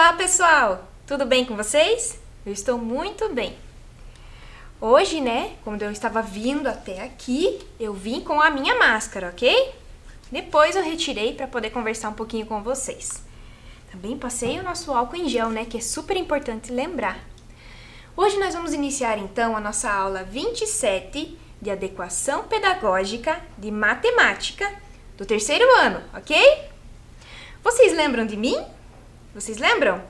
Olá, pessoal! Tudo bem com vocês? Eu estou muito bem. Hoje, quando eu estava vindo até aqui, eu vim com a minha máscara, ok? Depois eu retirei para poder conversar um pouquinho com vocês. Também passei o nosso álcool em gel, que é super importante lembrar. Hoje nós vamos iniciar, então, a nossa aula 27 de adequação pedagógica de matemática do terceiro ano, ok? Vocês lembram de mim? Vocês lembram?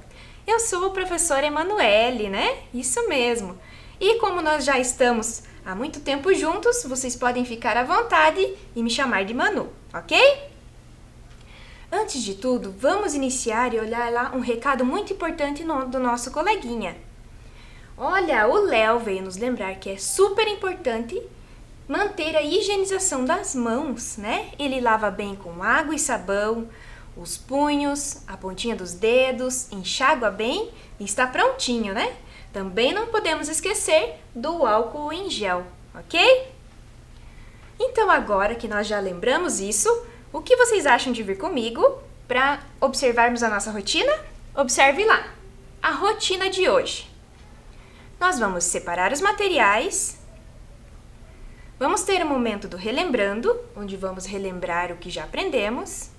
Eu sou a professora Emanuele, Isso mesmo. E como nós já estamos há muito tempo juntos, vocês podem ficar à vontade e me chamar de Manu, ok? Antes de tudo, vamos iniciar e olhar lá um recado muito importante do nosso coleguinha. Olha, o Léo veio nos lembrar que é super importante manter a higienização das mãos, Ele lava bem com água e sabão, os punhos, a pontinha dos dedos, enxágua bem e está prontinho, Também não podemos esquecer do álcool em gel, ok? Então agora que nós já lembramos isso, o que vocês acham de vir comigo para observarmos a nossa rotina? Observe lá, a rotina de hoje. Nós vamos separar os materiais, vamos ter um momento do relembrando, onde vamos relembrar o que já aprendemos.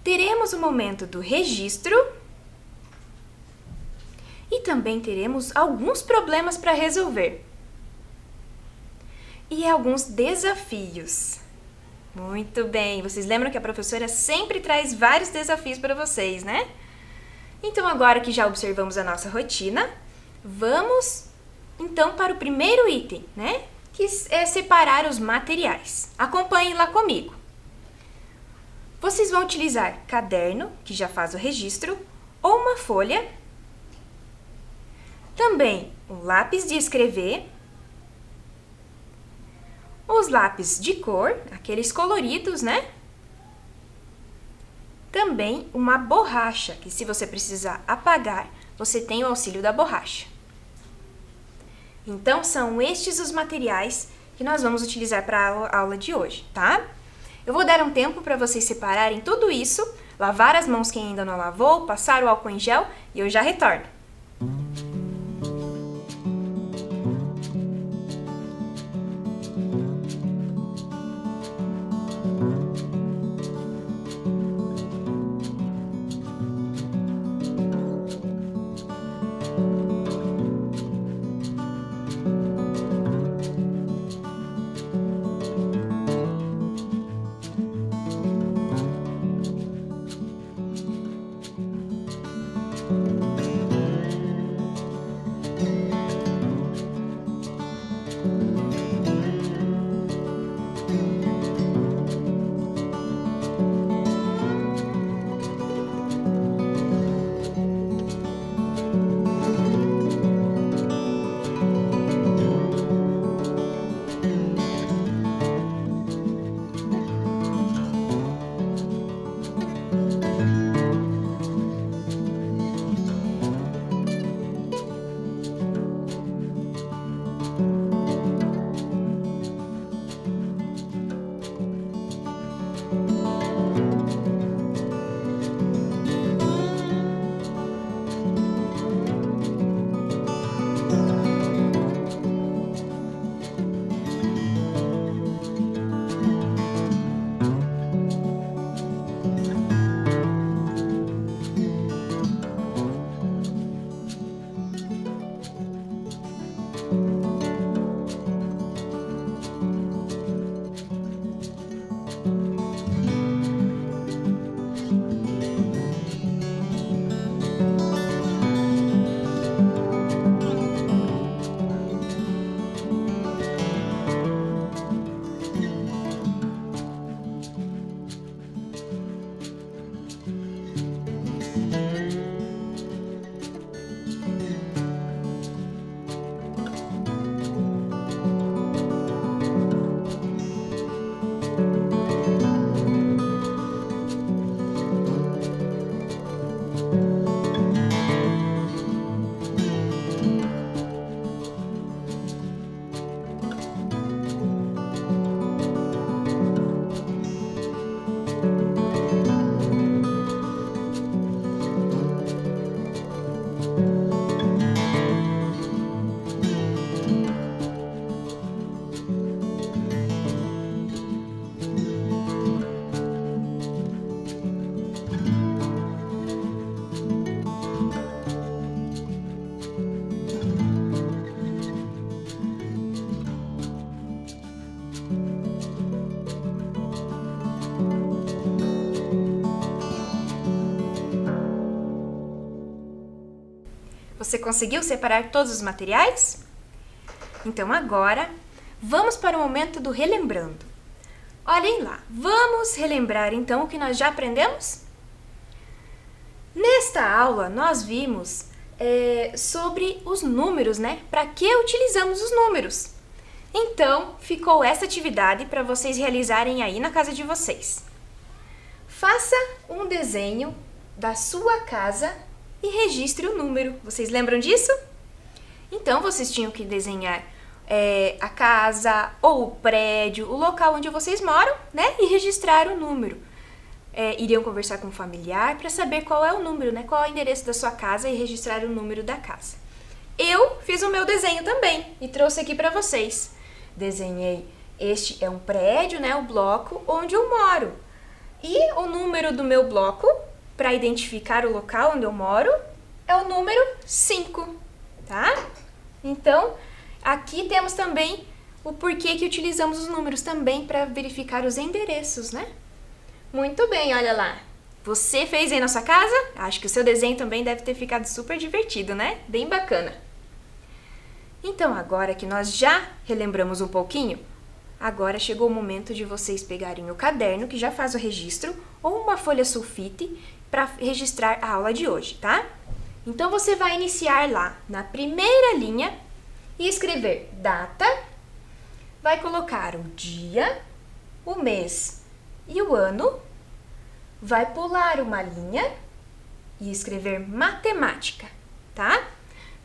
Teremos o momento do registro e também teremos alguns problemas para resolver e alguns desafios. Muito bem, vocês lembram que a professora sempre traz vários desafios para vocês, Então agora que já observamos a nossa rotina, vamos então para o primeiro item, Que é separar os materiais. Acompanhem lá comigo. Vocês vão utilizar caderno, que já faz o registro, ou uma folha. Também um lápis de escrever. Os lápis de cor, aqueles coloridos, Também uma borracha, que se você precisar apagar, você tem o auxílio da borracha. Então, são estes os materiais que nós vamos utilizar para a aula de hoje, tá? Eu vou dar um tempo para vocês separarem tudo isso, lavar as mãos quem ainda não lavou, passar o álcool em gel e eu já retorno. Você conseguiu separar todos os materiais? Então agora, vamos para o momento do relembrando. Olhem lá, vamos relembrar então o que nós já aprendemos? Nesta aula, nós vimos sobre os números, né? Para que utilizamos os números? Então, ficou essa atividade para vocês realizarem aí na casa de vocês. Faça um desenho da sua casa e registre o número. Vocês lembram disso? Então, vocês tinham que desenhar a casa ou o prédio, o local onde vocês moram, né? E registrar o número. Iriam conversar com um familiar para saber qual é o número, né? Qual é o endereço da sua casa e registrar o número da casa. Eu fiz o meu desenho também e trouxe aqui para vocês. Desenhei, este é um prédio, né? O bloco onde eu moro. E o número do meu bloco, para identificar o local onde eu moro, é o número 5, tá? Então, aqui temos também o porquê que utilizamos os números também para verificar os endereços, né? Muito bem, olha lá. Você fez aí na sua casa? Acho que o seu desenho também deve ter ficado super divertido, né? Bem bacana. Então, agora que nós já relembramos um pouquinho, agora chegou o momento de vocês pegarem o caderno, que já faz o registro, ou uma folha sulfite, para registrar a aula de hoje, tá? Então, você vai iniciar lá na primeira linha e escrever data, vai colocar o dia, o mês e o ano, vai pular uma linha e escrever matemática, tá?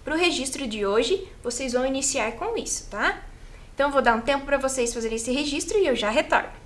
Para o registro de hoje, vocês vão iniciar com isso, tá? Então, eu vou dar um tempo para vocês fazerem esse registro e eu já retorno.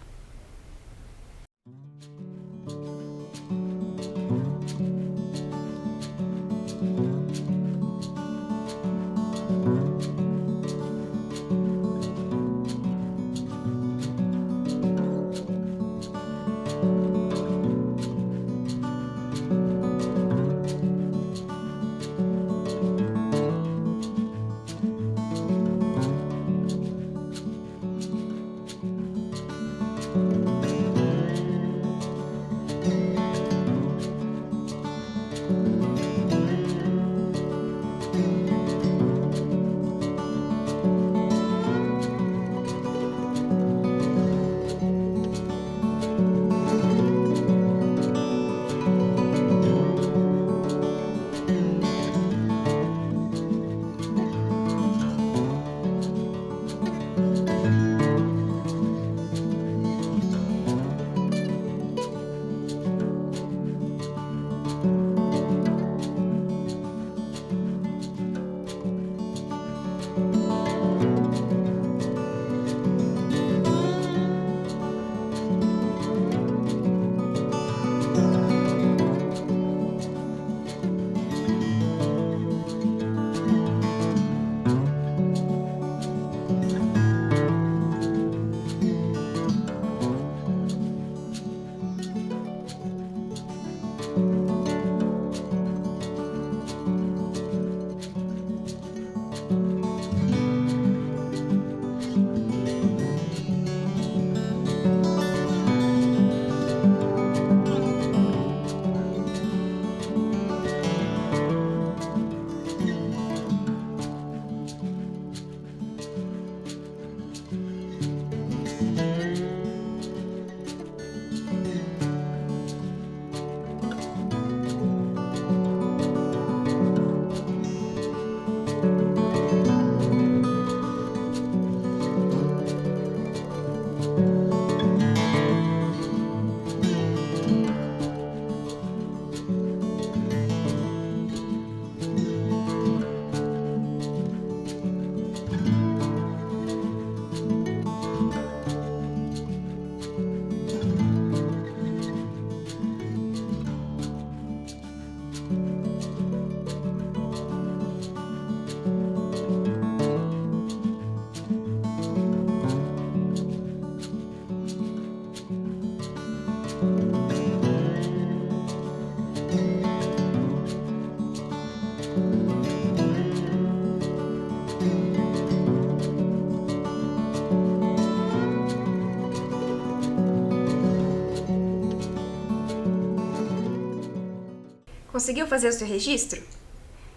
Conseguiu fazer o seu registro?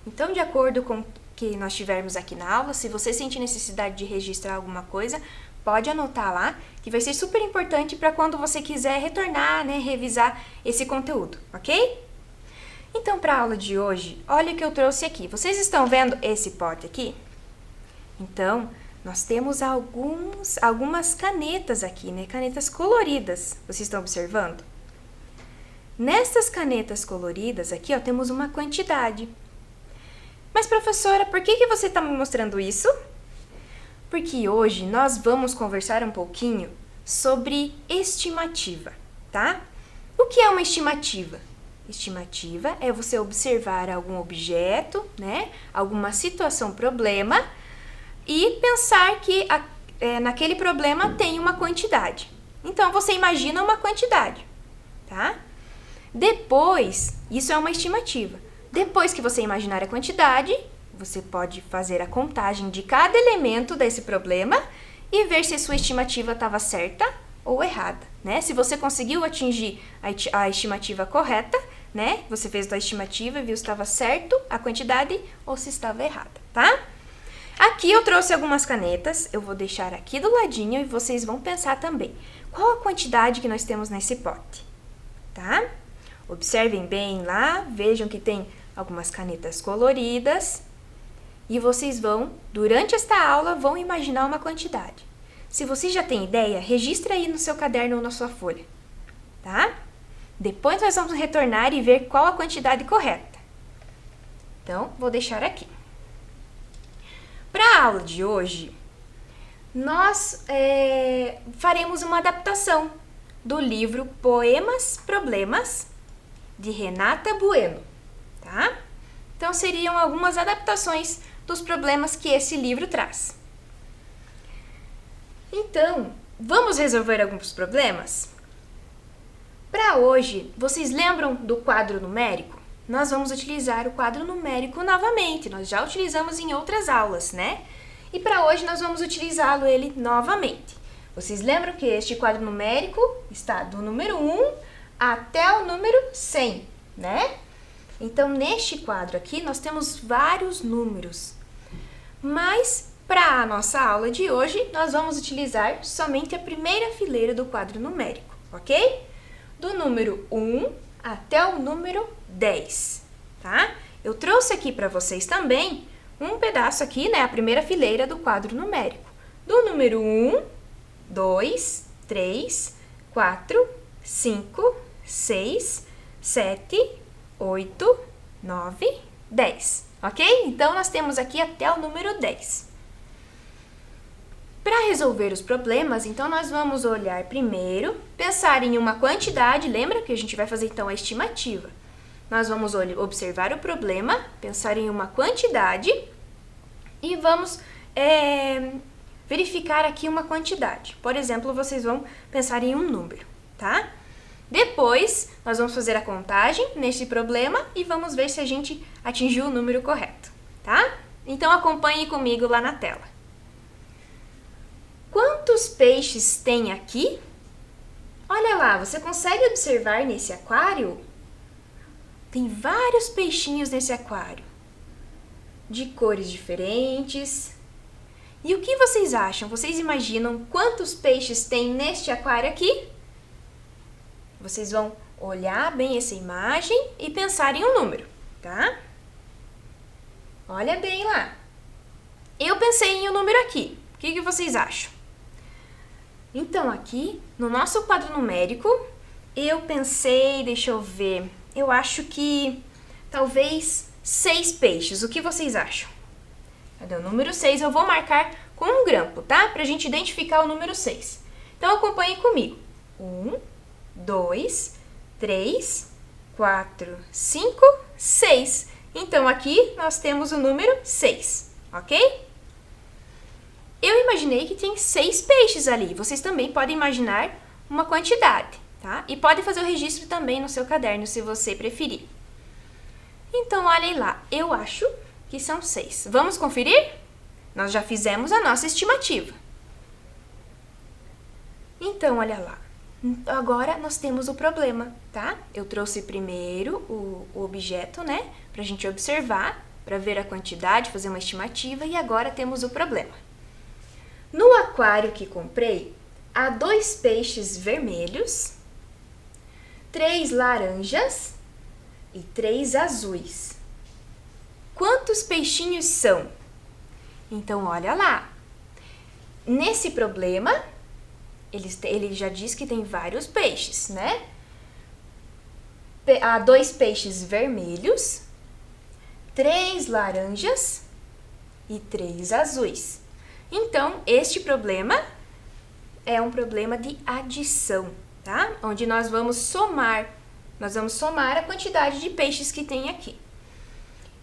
Então, de acordo com o que nós tivermos aqui na aula, se você sentir necessidade de registrar alguma coisa, pode anotar lá, que vai ser super importante para quando você quiser retornar, né, revisar esse conteúdo, ok? Então, para a aula de hoje, olha o que eu trouxe aqui. Vocês estão vendo esse pote aqui? Então, nós temos algumas canetas aqui, né? Canetas coloridas. Vocês estão observando? Nessas canetas coloridas aqui, ó, temos uma quantidade. Mas, professora, por que você está me mostrando isso? Porque hoje nós vamos conversar um pouquinho sobre estimativa, tá? O que é uma estimativa? Estimativa é você observar algum objeto, né? Alguma situação, problema, e pensar que naquele problema tem uma quantidade. Então, você imagina uma quantidade, tá? Depois, isso é uma estimativa. Depois que você imaginar a quantidade, você pode fazer a contagem de cada elemento desse problema e ver se a sua estimativa estava certa ou errada, né? Se você conseguiu atingir a estimativa correta, né? Você fez a estimativa e viu se estava certo a quantidade ou se estava errada, tá? Aqui eu trouxe algumas canetas, eu vou deixar aqui do ladinho e vocês vão pensar também. Qual a quantidade que nós temos nesse pote, tá? Observem bem lá, vejam que tem algumas canetas coloridas e vocês vão, durante esta aula, vão imaginar uma quantidade. Se você já tem ideia, registra aí no seu caderno ou na sua folha, tá? Depois nós vamos retornar e ver qual a quantidade correta. Então, vou deixar aqui. Para a aula de hoje, nós faremos uma adaptação do livro Poemas Problemas, de Renata Bueno, tá? Então, seriam algumas adaptações dos problemas que esse livro traz. Então, vamos resolver alguns problemas? Para hoje, vocês lembram do quadro numérico? Nós vamos utilizar o quadro numérico novamente, nós já utilizamos em outras aulas, né? E para hoje nós vamos utilizá-lo ele novamente. Vocês lembram que este quadro numérico está do número 1 até o número 100, né? Então, neste quadro aqui, nós temos vários números. Mas, para a nossa aula de hoje, nós vamos utilizar somente a primeira fileira do quadro numérico, ok? Do número 1 até o número 10, tá? Eu trouxe aqui para vocês também um pedaço aqui, né? A primeira fileira do quadro numérico. Do número 1, 2, 3, 4, 5, 6, 7, 8, 9, 10, ok? Então, nós temos aqui até o número 10. Para resolver os problemas, então, nós vamos olhar primeiro, pensar em uma quantidade, lembra que a gente vai fazer, então, a estimativa. Nós vamos observar o problema, pensar em uma quantidade e vamos verificar aqui uma quantidade. Por exemplo, vocês vão pensar em um número, tá? Depois, nós vamos fazer a contagem neste problema e vamos ver se a gente atingiu o número correto, tá? Então, acompanhe comigo lá na tela. Quantos peixes tem aqui? Olha lá, você consegue observar nesse aquário? Tem vários peixinhos nesse aquário, de cores diferentes. E o que vocês acham? Vocês imaginam quantos peixes tem neste aquário aqui? Vocês vão olhar bem essa imagem e pensar em um número, tá? Olha bem lá. Eu pensei em um número aqui. O que vocês acham? Então, aqui, no nosso quadro numérico, eu pensei, deixa eu ver, eu acho que talvez 6 peixes. O que vocês acham? Cadê o número 6? Eu vou marcar com um grampo, tá? Pra gente identificar o número 6. Então, acompanhe comigo. 1, 2, 3, 4, 5, 6. Então, aqui nós temos o número 6, ok? Eu imaginei que tem 6 peixes ali. Vocês também podem imaginar uma quantidade, tá? E pode fazer o registro também no seu caderno, se você preferir. Então, olhem lá. Eu acho que são 6. Vamos conferir? Nós já fizemos a nossa estimativa. Então, olha lá. Agora, nós temos o problema, tá? Eu trouxe primeiro o objeto, né? Pra gente observar. para ver a quantidade, fazer uma estimativa, e agora temos o problema. No aquário que comprei, há 2 peixes vermelhos, 3 laranjas e 3 azuis. Quantos peixinhos são? Então, olha lá. Nesse problema, ele já diz que tem vários peixes, né? Há 2 peixes vermelhos, 3 laranjas e 3 azuis. Então, este problema é um problema de adição, tá? Onde nós vamos somar a quantidade de peixes que tem aqui.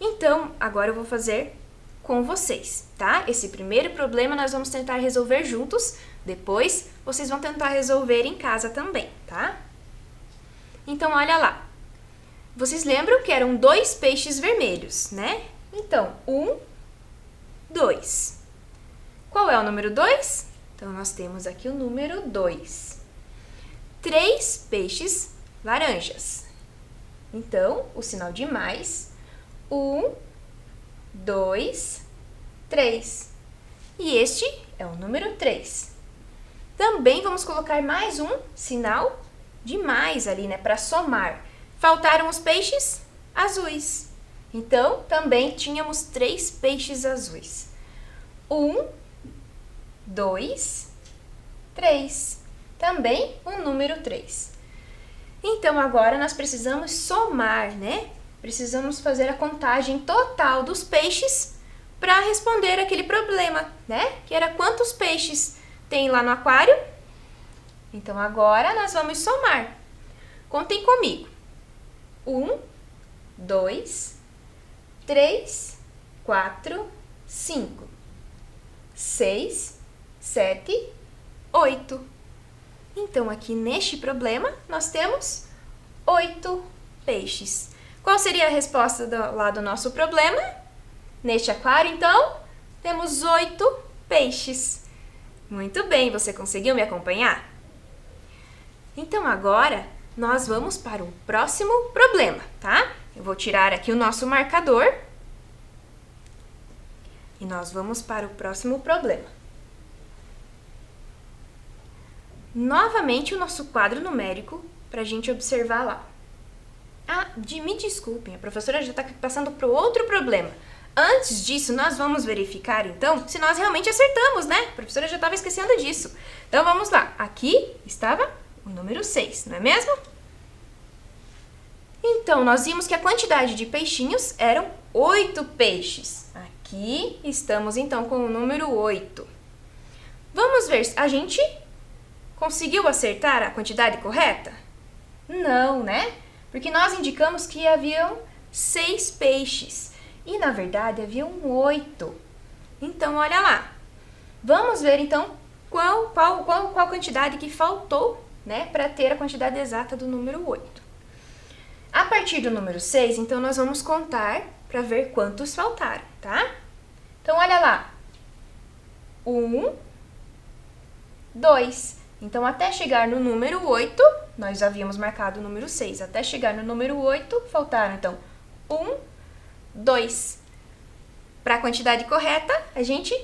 Então, agora eu vou fazer com vocês, tá? Esse primeiro problema nós vamos tentar resolver juntos, depois vocês vão tentar resolver em casa também, tá? Então, olha lá. Vocês lembram que eram 2 peixes vermelhos, né? Então, 1, 2. Qual é o número 2? Então, nós temos aqui o número 2. 3 peixes laranjas. Então, o sinal de mais. 1, 2, 3. E este é o número 3. Também vamos colocar mais um sinal de mais ali, né? Para somar. Faltaram os peixes azuis. Então, também tínhamos 3 peixes azuis. 1, 2, 3. Também o número 3. Então, agora nós precisamos somar, né? Precisamos fazer a contagem total dos peixes para responder aquele problema, né? Que era quantos peixes tem lá no aquário. Então, agora nós vamos somar. Contem comigo. 1, 2, 3, 4, 5, 6, 7, 8. Então, aqui neste problema, nós temos 8 peixes. Qual seria a resposta lá do nosso problema? Neste aquário, então, temos 8 peixes. Muito bem, você conseguiu me acompanhar? Então, agora, nós vamos para o próximo problema, tá? Eu vou tirar aqui o nosso marcador e nós vamos para o próximo problema. Novamente o nosso quadro numérico para a gente observar lá. Me desculpem, a professora já está passando para o outro problema. Antes disso, nós vamos verificar, então, se nós realmente acertamos, né? A professora já estava esquecendo disso. Então, vamos lá. Aqui estava o número 6, não é mesmo? Então, nós vimos que a quantidade de peixinhos eram 8 peixes. Aqui estamos, então, com o número 8. Vamos ver se a gente conseguiu acertar a quantidade correta? Não, né? Porque nós indicamos que haviam 6 peixes. E, na verdade, haviam 8. Então, olha lá. Vamos ver, então, qual quantidade que faltou, né, para ter a quantidade exata do número 8. A partir do número 6, então, nós vamos contar para ver quantos faltaram, tá? Então, olha lá. 1, 2. Então, até chegar no número 8, nós já havíamos marcado o número 6. Até chegar no número 8, faltaram, então, 1, 2. Para a quantidade correta, a gente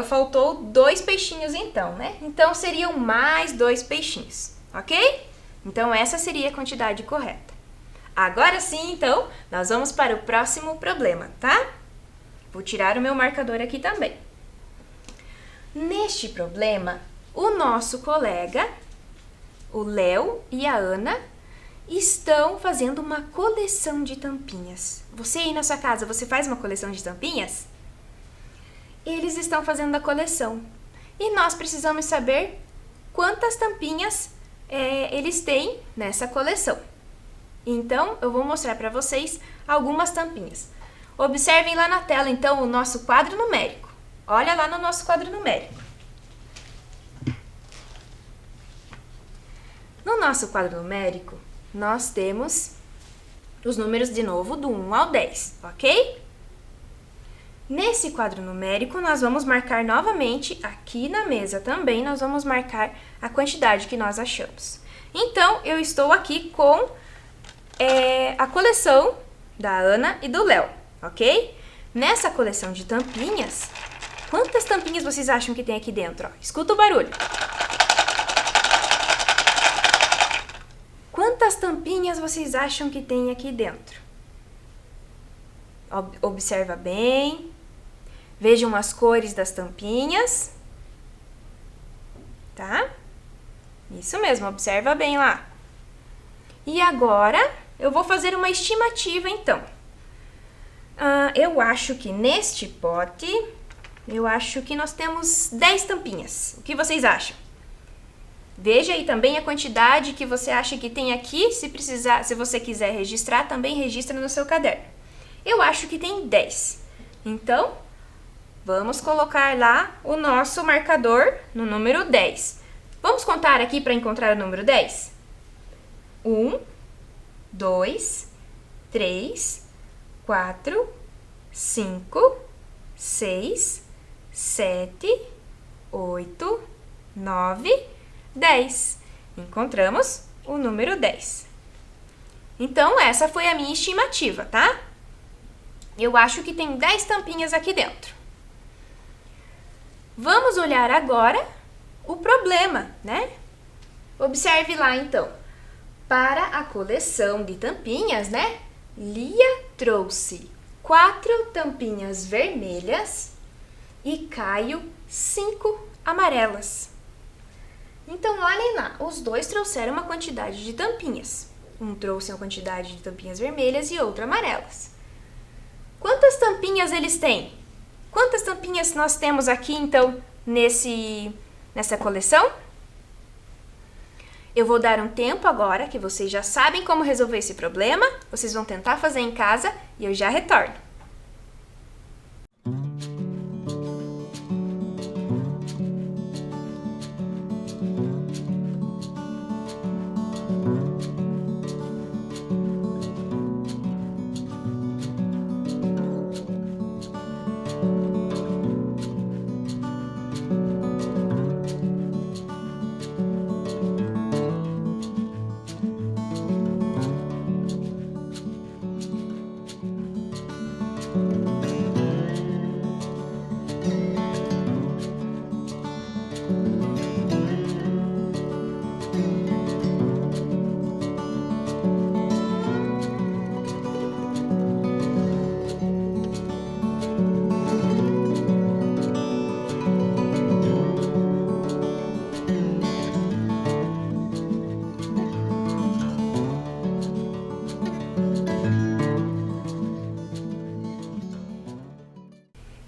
faltou 2 peixinhos, então, né? Então, seriam mais 2 peixinhos, ok? Então, essa seria a quantidade correta. Agora sim, então, nós vamos para o próximo problema, tá? Vou tirar o meu marcador aqui também. Neste problema, o nosso colega, o Léo e a Ana, estão fazendo uma coleção de tampinhas. Você aí na sua casa, você faz uma coleção de tampinhas? Eles estão fazendo a coleção. E nós precisamos saber quantas tampinhas eles têm nessa coleção. Então, eu vou mostrar para vocês algumas tampinhas. Observem lá na tela, então, o nosso quadro numérico. Olha lá no nosso quadro numérico. No nosso quadro numérico, nós temos os números, de novo, do 1 ao 10, ok? Nesse quadro numérico, nós vamos marcar novamente, aqui na mesa também, nós vamos marcar a quantidade que nós achamos. Então, eu estou aqui com a coleção da Ana e do Léo, ok? nessa coleção de tampinhas, quantas tampinhas vocês acham que tem aqui dentro? Ó, escuta o barulho. Quantas tampinhas vocês acham que tem aqui dentro? Observa bem. Vejam as cores das tampinhas. Tá? Isso mesmo, observa bem lá. E agora, eu vou fazer uma estimativa, então. Eu acho que neste pote, eu acho que nós temos 10 tampinhas. O que vocês acham? Veja aí também a quantidade que você acha que tem aqui. Se precisar, se você quiser registrar, também registra no seu caderno. Eu acho que tem 10. Então, vamos colocar lá o nosso marcador no número 10. Vamos contar aqui para encontrar o número 10? 1, 2, 3, 4, 5, 6, 7, 8, 9, 10. Encontramos o número 10. Então, essa foi a minha estimativa, tá? Eu acho que tem 10 tampinhas aqui dentro. Vamos olhar agora o problema, né? Observe lá, então. Para a coleção de tampinhas, né? Lia trouxe 4 tampinhas vermelhas e Caio 5 amarelas. Então, olhem lá, os dois trouxeram uma quantidade de tampinhas. Um trouxe uma quantidade de tampinhas vermelhas e outro amarelas. Quantas tampinhas eles têm? Quantas tampinhas nós temos aqui, então, nessa coleção? Eu vou dar um tempo agora, que vocês já sabem como resolver esse problema. Vocês vão tentar fazer em casa e eu já retorno.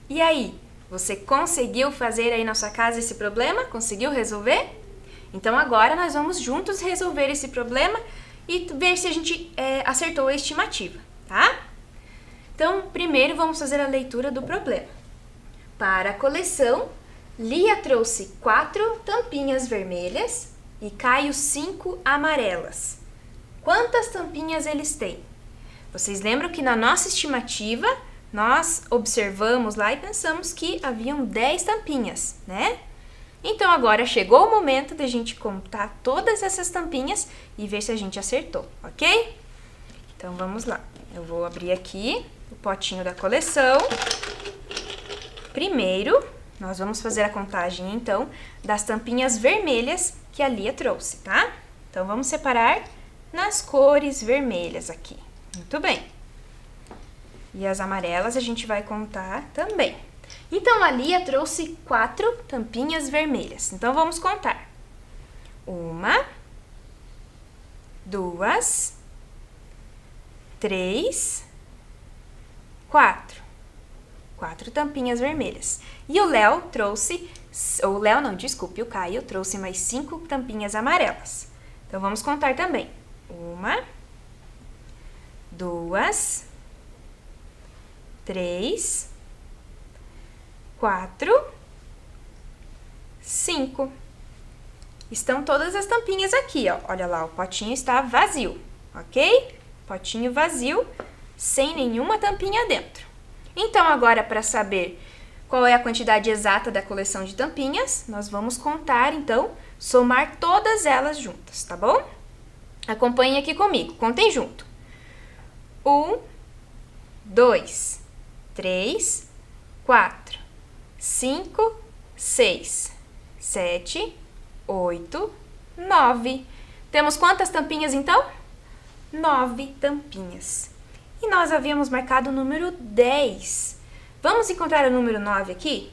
E aí, você conseguiu fazer aí na sua casa esse problema? Conseguiu resolver? Então agora nós vamos juntos resolver esse problema e ver se a gente acertou a estimativa, tá? Então, primeiro vamos fazer a leitura do problema. Para a coleção, Lia trouxe 4 tampinhas vermelhas e Caio 5 amarelas. Quantas tampinhas eles têm? Vocês lembram que na nossa estimativa, nós observamos lá e pensamos que haviam 10 tampinhas, né? Então, agora chegou o momento de a gente contar todas essas tampinhas e ver se a gente acertou, ok? Então, vamos lá. Eu vou abrir aqui o potinho da coleção. Primeiro, nós vamos fazer a contagem, então, das tampinhas vermelhas que a Lia trouxe, tá? Então, vamos separar nas cores vermelhas aqui. Muito bem. E as amarelas a gente vai contar também. Então, a Lia trouxe 4 tampinhas vermelhas. Então, vamos contar. 1, 2, 3, 4. 4 tampinhas vermelhas. E o Léo trouxe... O Léo não, desculpe, o Caio trouxe mais 5 tampinhas amarelas. Então, vamos contar também. 1, 2, 3, 4, 5. Estão todas as tampinhas aqui, ó. Olha lá, o potinho está vazio, ok? Potinho vazio, sem nenhuma tampinha dentro. Então, agora, para saber qual é a quantidade exata da coleção de tampinhas, nós vamos contar, então, somar todas elas juntas, tá bom? Acompanhem aqui comigo, contem junto. 1, 2, 3, 4, 5, 6, 7, 8, 9. Temos quantas tampinhas, então? 9 tampinhas. E nós havíamos marcado o número 10. Vamos encontrar o número 9 aqui?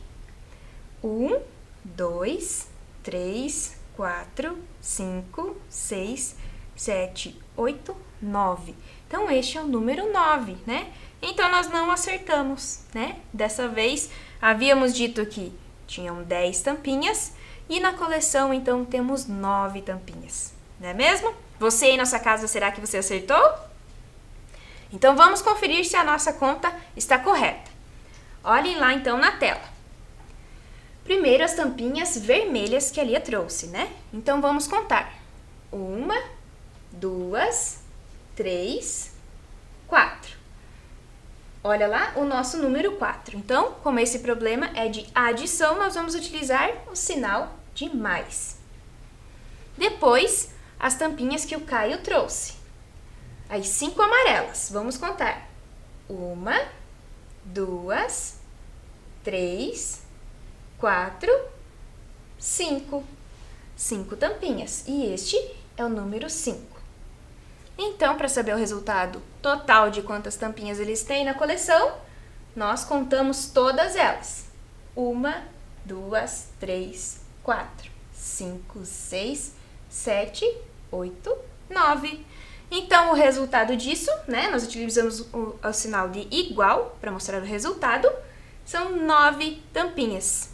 1, 2, 3, 4, 5, 6, 7, 8, 9. Então, este é o número 9, né? Então, nós não acertamos, né? Dessa vez, havíamos dito que tinham 10 tampinhas e na coleção, então, temos 9 tampinhas, não é mesmo? Você aí na sua casa, será que você acertou? Então, vamos conferir se a nossa conta está correta. Olhem lá, então, na tela. Primeiro, as tampinhas vermelhas que a Lia trouxe, né? Então, vamos contar. 1, 2, 3, 4. Olha lá o nosso número 4. Então, como esse problema é de adição, nós vamos utilizar o sinal de mais. Depois, as tampinhas que o Caio trouxe. As 5 amarelas. Vamos contar. 1, 2, 3, 4, 5. 5 tampinhas. E este é o número 5. Então, para saber o resultado total de quantas tampinhas eles têm na coleção, nós contamos todas elas. 1, 2, 3, 4, 5, 6, 7, 8, 9. Então, o resultado disso, né, nós utilizamos o sinal de igual para mostrar o resultado, são 9 tampinhas.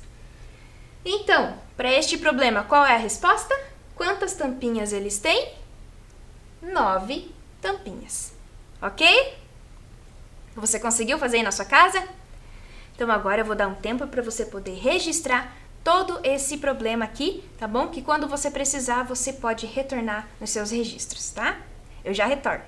Então, para este problema, qual é a resposta? Quantas tampinhas eles têm? 9 tampinhas, ok? Você conseguiu fazer aí na sua casa? Então agora eu vou dar um tempo para você poder registrar todo esse problema aqui, tá bom? Que quando você precisar, você pode retornar nos seus registros, tá? Eu já retorno.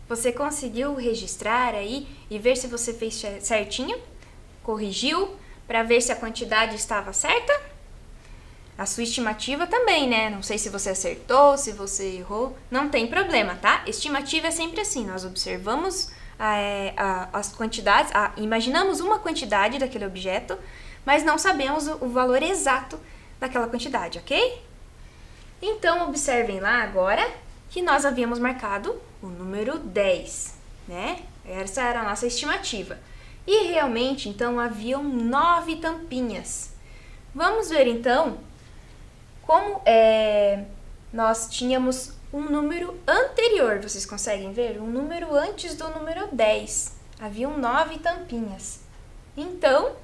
Você conseguiu registrar aí e ver se você fez certinho? Corrigiu para ver se a quantidade estava certa? A sua estimativa também, né? Não sei se você acertou, se você errou, não tem problema, tá? Estimativa é sempre assim, nós observamos as quantidades, imaginamos uma quantidade daquele objeto, mas não sabemos o valor exato daquela quantidade, ok? Então, observem lá agora que nós havíamos marcado o número 10, né? Essa era a nossa estimativa. E realmente, então, haviam 9 tampinhas. Vamos ver, então, como nós tínhamos um número anterior. Vocês conseguem ver? Um número antes do número 10. Haviam 9 tampinhas. Então,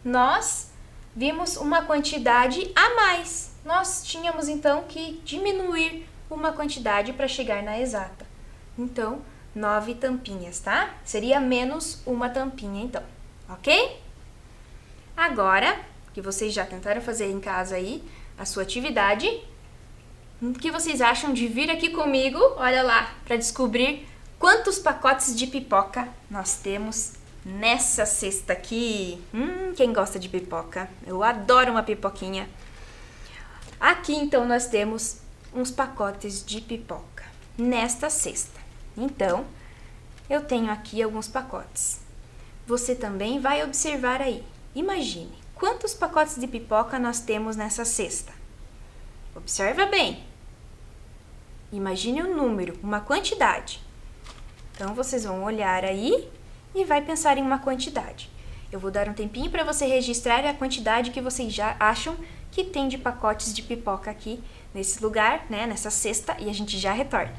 nós vimos uma quantidade a mais. Nós tínhamos, então, que diminuir uma quantidade para chegar na exata. Então, 9 tampinhas, tá? Seria menos uma tampinha, então, ok? Agora, que vocês já tentaram fazer em casa aí, a sua atividade, o que vocês acham de vir aqui comigo, olha lá, para descobrir quantos pacotes de pipoca nós temos nessa cesta aqui? Quem gosta de pipoca? Eu adoro uma pipoquinha. Aqui, então, nós temos uns pacotes de pipoca nesta cesta. Então, eu tenho aqui alguns pacotes. Você também vai observar aí. Imagine, quantos pacotes de pipoca nós temos nessa cesta? Observa bem. Imagine um número, uma quantidade. Então, vocês vão olhar aí e vai pensar em uma quantidade. Eu vou dar um tempinho para você registrar a quantidade que vocês já acham que tem de pacotes de pipoca aqui nesse lugar, né, nessa cesta, e a gente já retorna.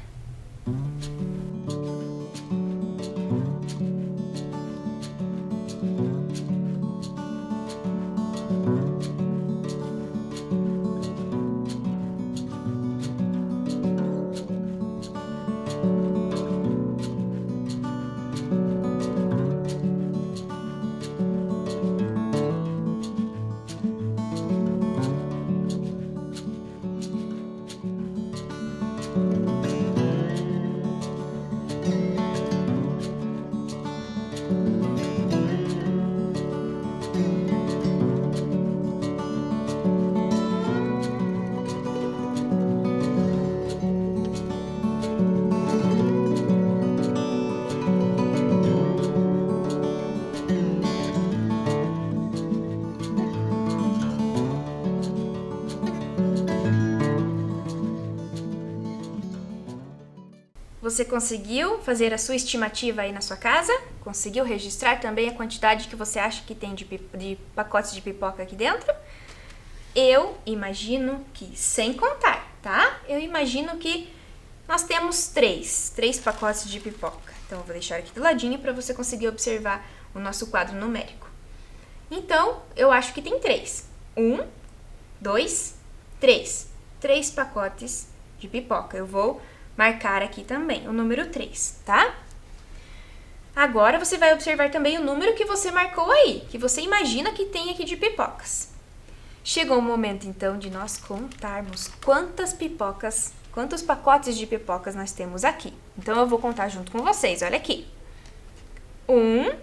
Você conseguiu fazer a sua estimativa aí na sua casa? Conseguiu registrar também a quantidade que você acha que tem de pacotes de pipoca aqui dentro? Eu imagino que, sem contar, tá? Eu imagino que nós temos três pacotes de pipoca. Então, eu vou deixar aqui do ladinho para você conseguir observar o nosso quadro numérico. Então, eu acho que tem 3. 1, 2, 3. 3 pacotes de pipoca. Eu vou marcar aqui também o número 3, tá? Agora você vai observar também o número que você marcou aí, que você imagina que tem aqui de pipocas. Chegou o momento então de nós contarmos quantos pacotes de pipocas nós temos aqui. Então eu vou contar junto com vocês, olha aqui. 1,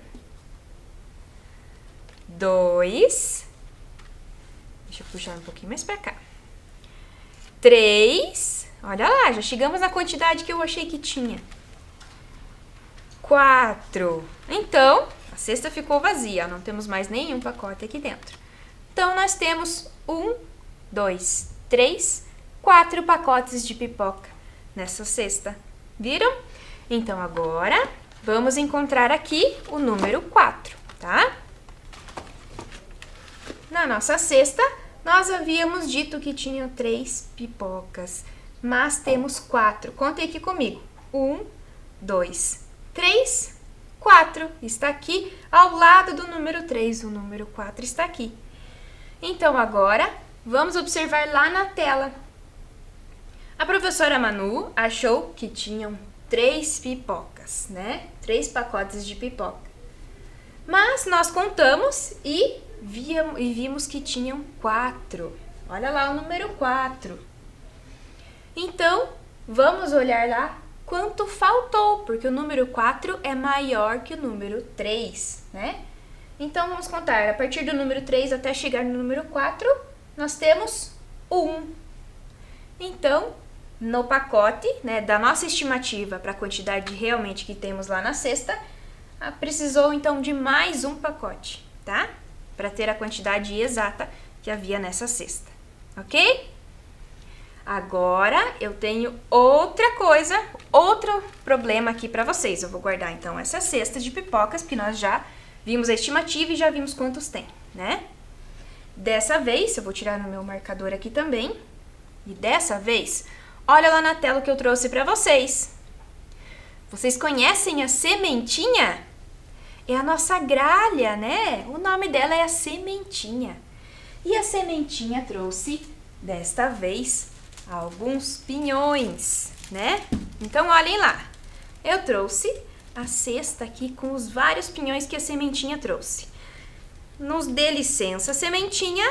2, deixa eu puxar um pouquinho mais pra cá. 3, olha lá, já chegamos na quantidade que eu achei que tinha. 4. Então, a cesta ficou vazia, não temos mais nenhum pacote aqui dentro. Então, nós temos 1, 2, 3, 4 pacotes de pipoca nessa cesta. Viram? Então, agora, vamos encontrar aqui o número 4, tá? Na nossa cesta, nós havíamos dito que tinham 3 pipocas, mas temos 4. Contem aqui comigo. 1, 2, 3, 4. Está aqui ao lado do número 3. O número 4 está aqui. Então, agora, vamos observar lá na tela. A professora Manu achou que tinham 3 pipocas, né? 3 pacotes de pipoca. Mas nós contamos e vimos que tinham 4. Olha lá o número 4. Então, vamos olhar lá quanto faltou, porque o número 4 é maior que o número 3, né? Então, vamos contar. A partir do número 3 até chegar no número 4, nós temos 1. Então, no pacote, né, da nossa estimativa para a quantidade realmente que temos lá na cesta, precisou então de mais um pacote, tá? Para ter a quantidade exata que havia nessa cesta, ok? Agora eu tenho outra coisa, outro problema aqui para vocês. Eu vou guardar então essa cesta de pipocas, porque nós já vimos a estimativa e já vimos quantos tem, né? Dessa vez, eu vou tirar no meu marcador aqui também. E dessa vez, olha lá na tela o que eu trouxe para vocês. Vocês conhecem a sementinha? É a nossa gralha, né? O nome dela é a sementinha. E a sementinha trouxe, desta vez, alguns pinhões, né? Então, olhem lá. Eu trouxe a cesta aqui com os vários pinhões que a sementinha trouxe. Nos dê licença, sementinha,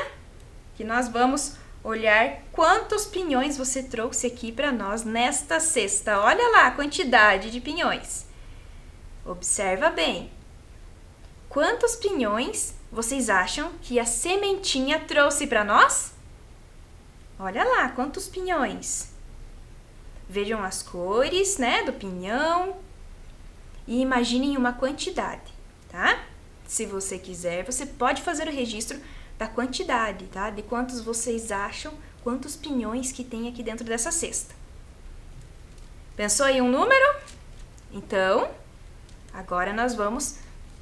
que nós vamos olhar quantos pinhões você trouxe aqui para nós nesta cesta. Olha lá a quantidade de pinhões. Observa bem. Quantos pinhões vocês acham que a sementinha trouxe para nós? Olha lá, quantos pinhões. Vejam as cores, né, do pinhão. E imaginem uma quantidade, tá? Se você quiser, você pode fazer o registro da quantidade, tá? De quantos vocês acham, quantos pinhões que tem aqui dentro dessa cesta. Pensou em um número? Então, agora nós vamos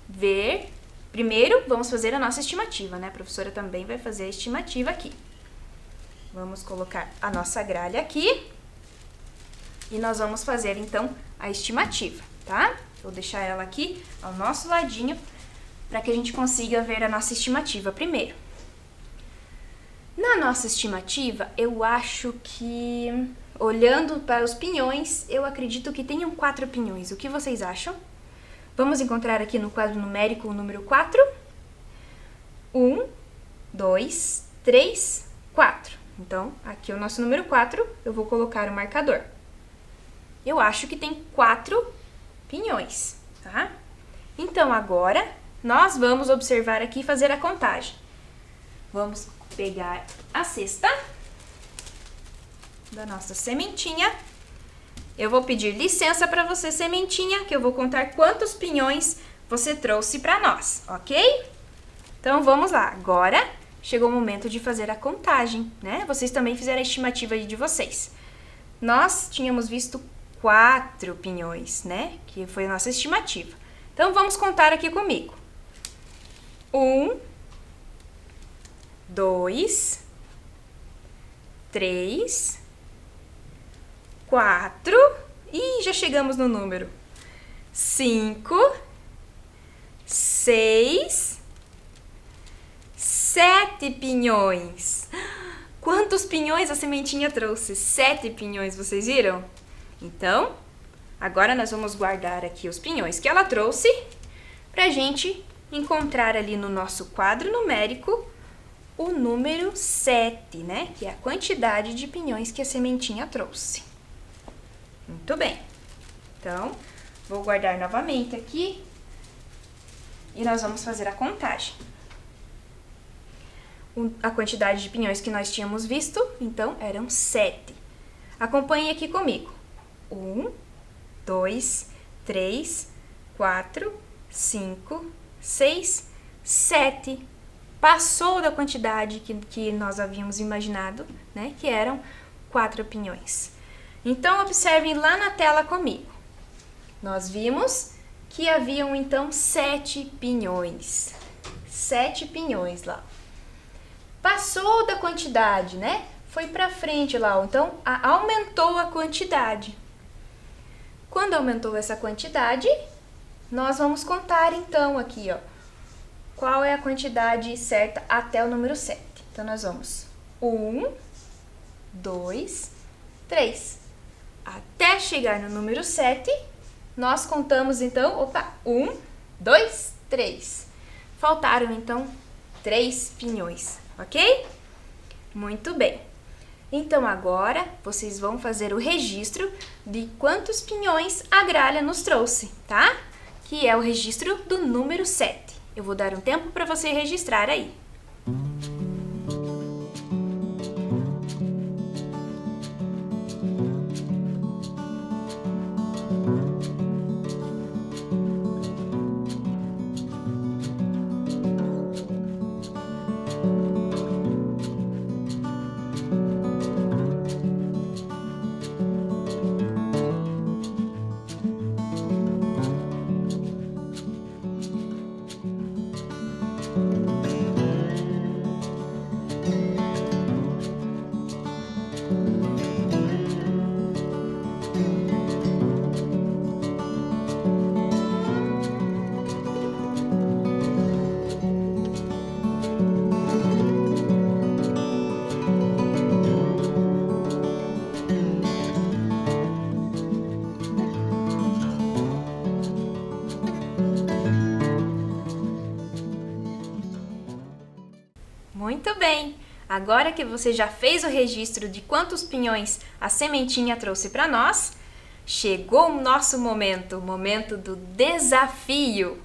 ver... Primeiro, vamos fazer a nossa estimativa, né? A professora também vai fazer a estimativa aqui. Vamos colocar a nossa gralha aqui. E nós vamos fazer, então, a estimativa, tá? Vou deixar ela aqui ao nosso ladinho, para que a gente consiga ver a nossa estimativa primeiro. Na nossa estimativa, eu acho que, olhando para os pinhões, eu acredito que tenham 4 pinhões. O que vocês acham? Vamos encontrar aqui no quadro numérico o número 4. 1, 2, 3, 4. Então, aqui é o nosso número 4, eu vou colocar o marcador. Eu acho que tem 4 pinhões, tá? Então, agora, nós vamos observar aqui e fazer a contagem. Vamos pegar a cesta da nossa sementinha. Eu vou pedir licença para você, sementinha, que eu vou contar quantos pinhões você trouxe para nós, ok? Então, vamos lá. Agora, chegou o momento de fazer a contagem, né? Vocês também fizeram a estimativa aí de vocês. Nós tínhamos visto 4 pinhões, né? Que foi a nossa estimativa. Então, vamos contar aqui comigo. 1, 2, 3, 4, e já chegamos no número 5, 6, 7 pinhões. Quantos pinhões a sementinha trouxe? 7 pinhões, vocês viram? Então, agora nós vamos guardar aqui os pinhões que ela trouxe pra gente encontrar ali no nosso quadro numérico o número 7, né? Que é a quantidade de pinhões que a sementinha trouxe. Muito bem. Então, vou guardar novamente aqui e nós vamos fazer a contagem. A quantidade de pinhões que nós tínhamos visto, então, eram 7. Acompanhe aqui comigo. 1, 2, 3, 4, 5, 6, 7. Passou da quantidade que nós havíamos imaginado, né? Que eram 4 pinhões. Então, observem lá na tela comigo. Nós vimos que haviam, então, 7 pinhões. 7 pinhões lá. Passou da quantidade, né? Foi pra frente lá, então aumentou a quantidade. Quando aumentou essa quantidade, nós vamos contar, então, aqui, ó. Qual é a quantidade certa até o número 7. Então, nós vamos 1, 2, 3. Até chegar no número 7, nós contamos, então, 1, 2, 3. Faltaram, então, 3 pinhões, ok? Muito bem. Então, agora, vocês vão fazer o registro de quantos pinhões a gralha nos trouxe, tá? Que é o registro do número 7. Eu vou dar um tempo para você registrar aí. Muito bem! Agora que você já fez o registro de quantos pinhões a sementinha trouxe para nós, chegou o nosso momento, o momento do desafio.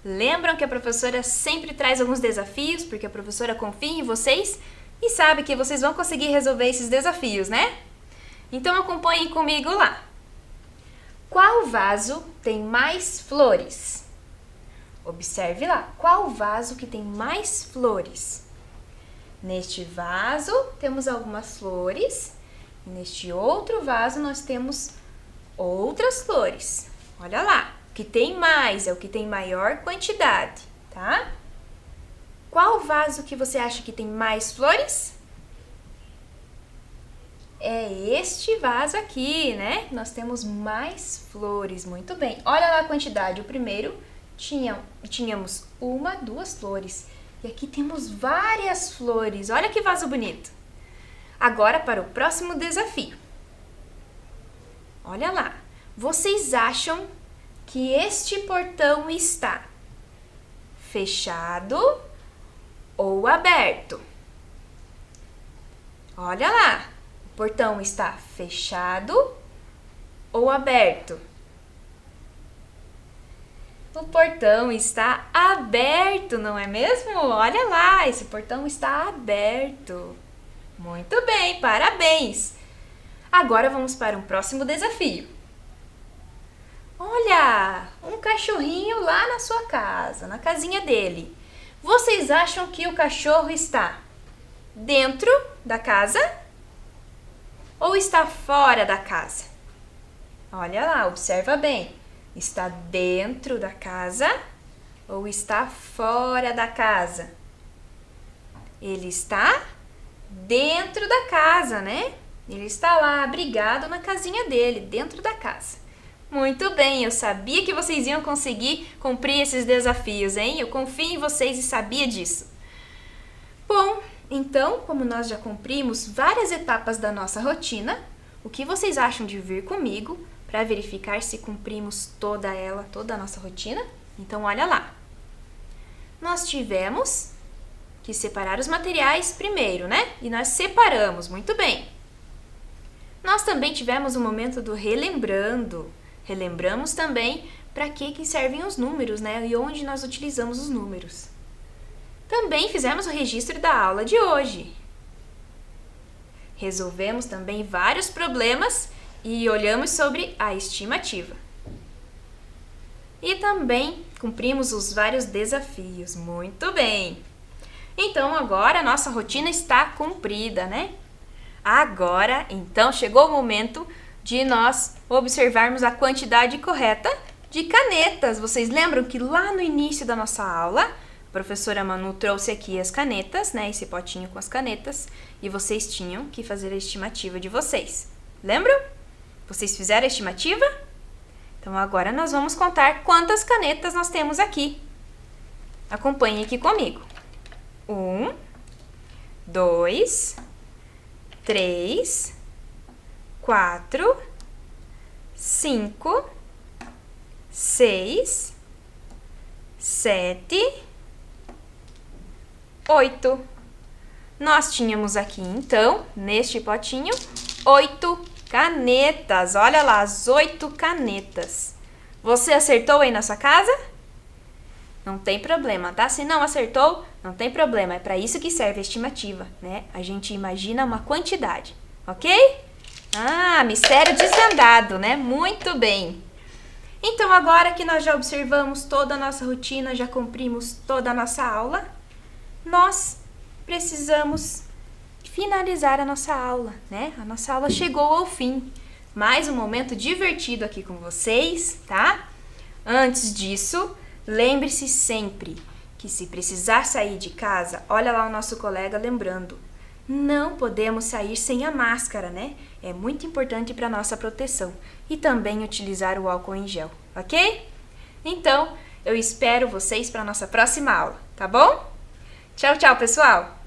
Lembram que a professora sempre traz alguns desafios, porque a professora confia em vocês e sabe que vocês vão conseguir resolver esses desafios, né? Então acompanhem comigo lá. Qual vaso tem mais flores? Observe lá, qual vaso que tem mais flores? Neste vaso temos algumas flores, e neste outro vaso nós temos outras flores. Olha lá, O que tem mais é o que tem maior quantidade, tá? Qual vaso que você acha que tem mais flores? É este vaso aqui, né? Nós temos mais flores, muito bem. Olha lá a quantidade, o primeiro tínhamos 1, 2 flores. E aqui temos várias flores, olha que vaso bonito. Agora para o próximo desafio. Olha lá, vocês acham que este portão está fechado ou aberto? Olha lá, o portão está fechado ou aberto? O portão está aberto, não é mesmo? Olha lá, esse portão está aberto. Muito bem, parabéns! Agora vamos para um próximo desafio. Olha, um cachorrinho lá na sua casa, na casinha dele. Vocês acham que o cachorro está dentro da casa ou está fora da casa? Olha lá, observa bem. Está dentro da casa ou está fora da casa? Ele está dentro da casa, né? Ele está lá, abrigado na casinha dele, dentro da casa. Muito bem, eu sabia que vocês iam conseguir cumprir esses desafios, hein? Eu confio em vocês e sabia disso. Bom, então, como nós já cumprimos várias etapas da nossa rotina, o que vocês acham de vir comigo para verificar se cumprimos toda a nossa rotina? Então, olha lá. Nós tivemos que separar os materiais primeiro, né? E nós separamos, muito bem. Nós também tivemos o momento do relembrando. Relembramos também para que servem os números, né? E onde nós utilizamos os números. Também fizemos o registro da aula de hoje. Resolvemos também vários problemas e olhamos sobre a estimativa. E também cumprimos os vários desafios. Muito bem! Então, agora a nossa rotina está cumprida, né? Agora, então, chegou o momento de nós observarmos a quantidade correta de canetas. Vocês lembram que lá no início da nossa aula, a professora Manu trouxe aqui as canetas, né? Esse potinho com as canetas, e vocês tinham que fazer a estimativa de vocês. Lembram? Vocês fizeram a estimativa? Então, agora nós vamos contar quantas canetas nós temos aqui. Acompanhe aqui comigo. 1, 2, 3, 4, 5, 6, 7, 8. Nós tínhamos aqui, então, neste potinho, 8 canetas. Olha lá, as 8 canetas. Você acertou aí na sua casa? Não tem problema, tá? Se não acertou, não tem problema. É para isso que serve a estimativa, né? A gente imagina uma quantidade, ok? Ah, mistério desvendado, né? Muito bem. Então, agora que nós já observamos toda a nossa rotina, já cumprimos toda a nossa aula, nós precisamos finalizar a nossa aula, né? A nossa aula chegou ao fim. Mais um momento divertido aqui com vocês, tá? Antes disso, lembre-se sempre que se precisar sair de casa, olha lá o nosso colega lembrando, não podemos sair sem a máscara, né? É muito importante para nossa proteção. E também utilizar o álcool em gel, ok? Então, eu espero vocês para a nossa próxima aula, tá bom? Tchau, tchau, pessoal!